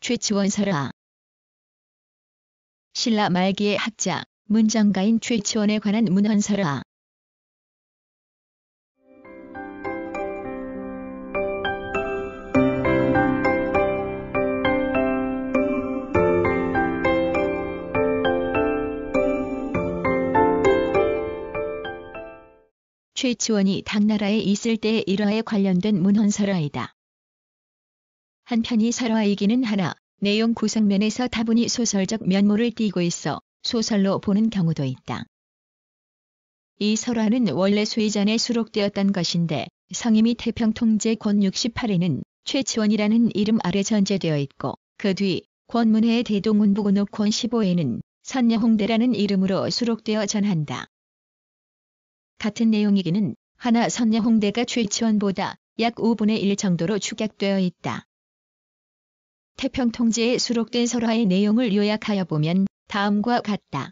최치원 설화. 신라 말기의 학자, 문정가인 최치원에 관한 문헌설화. 최치원이 당나라에 있을 때의 일화에 관련된 문헌설화이다. 한편이 설화이기는 하나 내용 구성면에서 다분히 소설적 면모를 띠고 있어 소설로 보는 경우도 있다. 이 설화는 원래 수의전에 수록되었던 것인데 성임이 태평통제 권 68에는 최치원이라는 이름 아래 전제되어 있고 그 뒤 권문회의 대동운부군옥 권 15에는 선녀홍대라는 이름으로 수록되어 전한다. 같은 내용이기는 하나 선녀홍대가 최치원보다 약 5분의 1 정도로 축약되어 있다. 태평통제에 수록된 설화의 내용을 요약하여 보면 다음과 같다.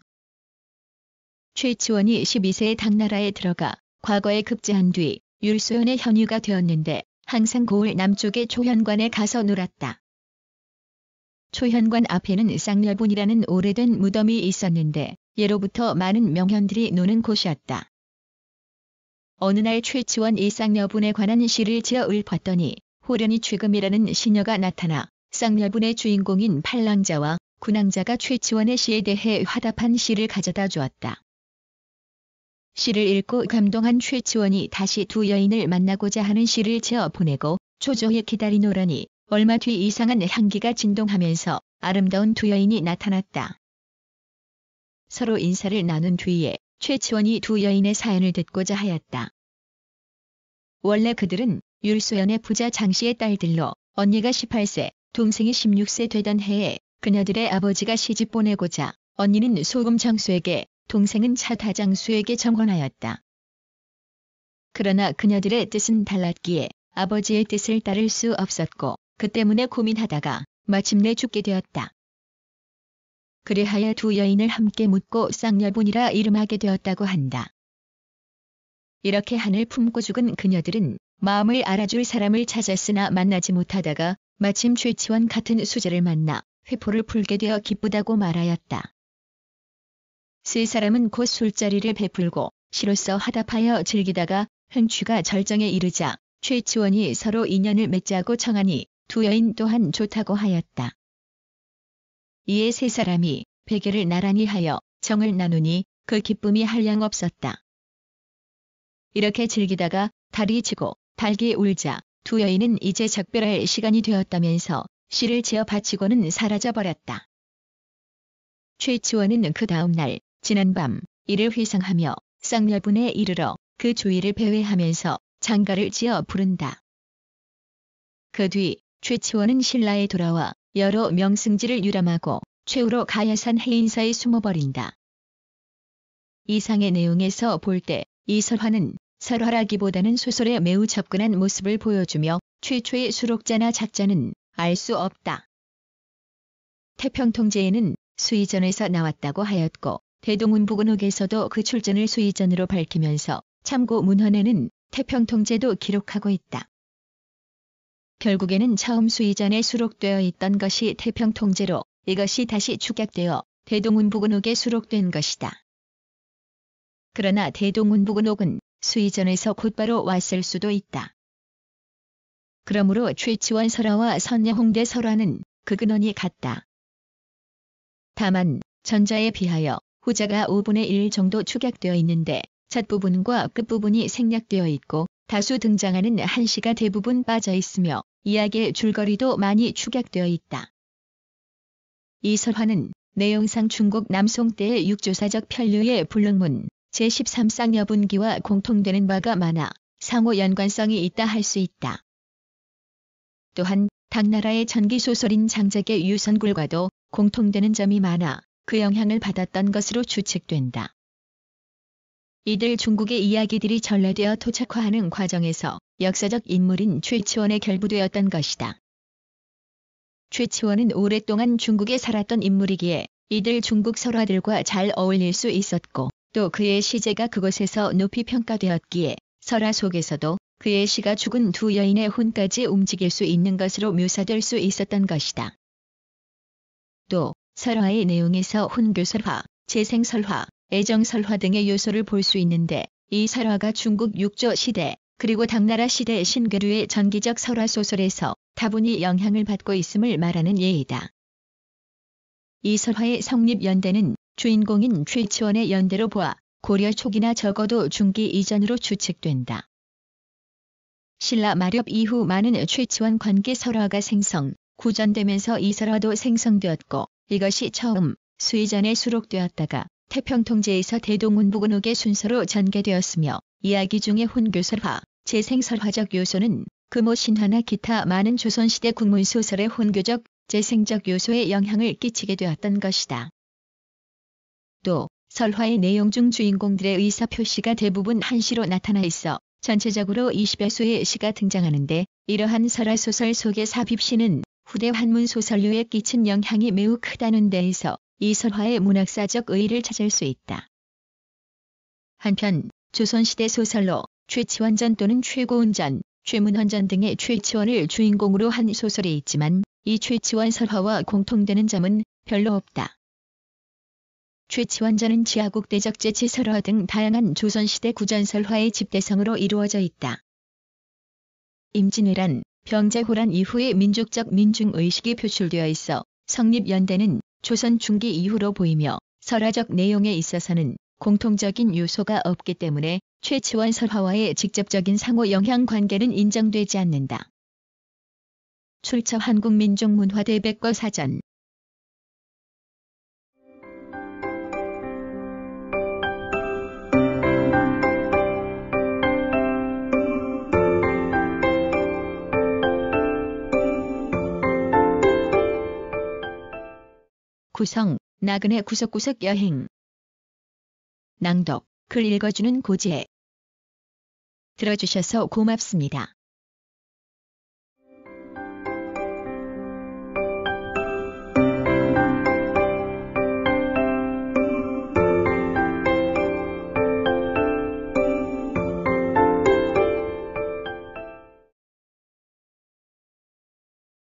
최치원이 12세에 당나라에 들어가 과거에 급제한 뒤 율소현의 현유가 되었는데 항상 고을 남쪽의 초현관에 가서 놀았다. 초현관 앞에는 쌍렬분이라는 오래된 무덤이 있었는데 예로부터 많은 명현들이 노는 곳이었다. 어느 날 최치원 이 쌍여분에 관한 시를 지어 읊었더니 호련히 최금이라는 시녀가 나타나 쌍여분의 주인공인 팔랑자와 군왕자가 최치원의 시에 대해 화답한 시를 가져다 주었다. 시를 읽고 감동한 최치원이 다시 두 여인을 만나고자 하는 시를 지어 보내고 초조히 기다리노라니 얼마 뒤 이상한 향기가 진동하면서 아름다운 두 여인이 나타났다. 서로 인사를 나눈 뒤에 최치원이 두 여인의 사연을 듣고자 하였다. 원래 그들은 율소연의 부자 장씨의 딸들로 언니가 18세, 동생이 16세 되던 해에 그녀들의 아버지가 시집 보내고자 언니는 소금장수에게, 동생은 차타장수에게 정언하였다. 그러나 그녀들의 뜻은 달랐기에 아버지의 뜻을 따를 수 없었고 그 때문에 고민하다가 마침내 죽게 되었다. 그리하여 두 여인을 함께 묻고 쌍여분이라 이름하게 되었다고 한다. 이렇게 한을 품고 죽은 그녀들은 마음을 알아줄 사람을 찾았으나 만나지 못하다가 마침 최치원 같은 수재를 만나 회포를 풀게 되어 기쁘다고 말하였다. 세 사람은 곧 술자리를 베풀고 시로써 화답하여 즐기다가 흥취가 절정에 이르자 최치원이 서로 인연을 맺자고 청하니 두 여인 또한 좋다고 하였다. 이에 세 사람이 베개를 나란히 하여 정을 나누니 그 기쁨이 한량없었다. 이렇게 즐기다가 달이 지고 달기 울자 두 여인은 이제 작별할 시간이 되었다면서 시를 지어 바치고는 사라져버렸다. 최치원은 그 다음 날 지난밤 이를 회상하며 쌍여분에 이르러 그 주위를 배회하면서 장가를 지어 부른다. 그 뒤 최치원은 신라에 돌아와 여러 명승지를 유람하고 최후로 가야산 해인사에 숨어버린다. 이상의 내용에서 볼 때 이 설화는 설화라기보다는 소설에 매우 접근한 모습을 보여주며 최초의 수록자나 작자는 알 수 없다. 태평통제에는 수의전에서 나왔다고 하였고 대동운부군옥에서도 그 출전을 수의전으로 밝히면서 참고 문헌에는 태평통제도 기록하고 있다. 결국에는 처음 수의전에 수록되어 있던 것이 태평통제로 이것이 다시 축약되어 대동운부군옥에 수록된 것이다. 그러나 대동운부군옥은 수의전에서 곧바로 왔을 수도 있다. 그러므로 최치원 설화와 선녀홍대 설화는 그 근원이 같다. 다만 전자에 비하여 후자가 5분의 1 정도 축약되어 있는데 잣부분과 끝부분이 생략되어 있고 다수 등장하는 한시가 대부분 빠져 있으며 이야기의 줄거리도 많이 축약되어 있다. 이 설화는 내용상 중국 남송 때의 육조사적 편류의 불능문 제13쌍여분기와 공통되는 바가 많아 상호 연관성이 있다 할 수 있다. 또한 당나라의 전기소설인 장작의 유선굴과도 공통되는 점이 많아 그 영향을 받았던 것으로 추측된다. 이들 중국의 이야기들이 전래되어 토착화하는 과정에서 역사적 인물인 최치원에 결부되었던 것이다. 최치원은 오랫동안 중국에 살았던 인물이기에 이들 중국 설화들과 잘 어울릴 수 있었고 또 그의 시제가 그곳에서 높이 평가되었기에 설화 속에서도 그의 시가 죽은 두 여인의 혼까지 움직일 수 있는 것으로 묘사될 수 있었던 것이다. 또 설화의 내용에서 훈교설화, 재생설화, 애정설화 등의 요소를 볼 수 있는데 이 설화가 중국 육조 시대 그리고 당나라 시대 신계류의 전기적 설화 소설에서 다분히 영향을 받고 있음을 말하는 예이다. 이 설화의 성립 연대는 주인공인 최치원의 연대로 보아 고려 초기나 적어도 중기 이전으로 추측된다. 신라 마렵 이후 많은 최치원 관계 설화가 생성, 구전되면서 이 설화도 생성되었고 이것이 처음 수의전에 수록되었다가 태평통제에서 대동운북은옥의 순서로 전개되었으며 이야기 중의 훈교설화, 재생설화적 요소는 금오 신화나 기타 많은 조선시대 국문소설의 훈교적, 재생적 요소에 영향을 끼치게 되었던 것이다. 또 설화의 내용 중 주인공들의 의사표시가 대부분 한시로 나타나 있어 전체적으로 20여 수의 시가 등장하는데 이러한 설화소설 속의 삽입시는 후대 한문소설류에 끼친 영향이 매우 크다는 데에서 이 설화의 문학사적 의의를 찾을 수 있다. 한편 조선시대 소설로 최치원전 또는 최고운전, 최문헌전 등의 최치원을 주인공으로 한 소설이 있지만 이 최치원 설화와 공통되는 점은 별로 없다. 최치원전은 지하국 대적 제치 설화 등 다양한 조선시대 구전설화의 집대성으로 이루어져 있다. 임진왜란, 병자호란 이후에 민족적 민중의식이 표출되어 있어 성립연대는 조선 중기 이후로 보이며 설화적 내용에 있어서는 공통적인 요소가 없기 때문에 최치원 설화와의 직접적인 상호 영향 관계는 인정되지 않는다. 출처 한국민족문화대백과 사전. 구성, 나그네 구석구석 여행. 낭독, 글 읽어주는 고지혜. 들어주셔서 고맙습니다.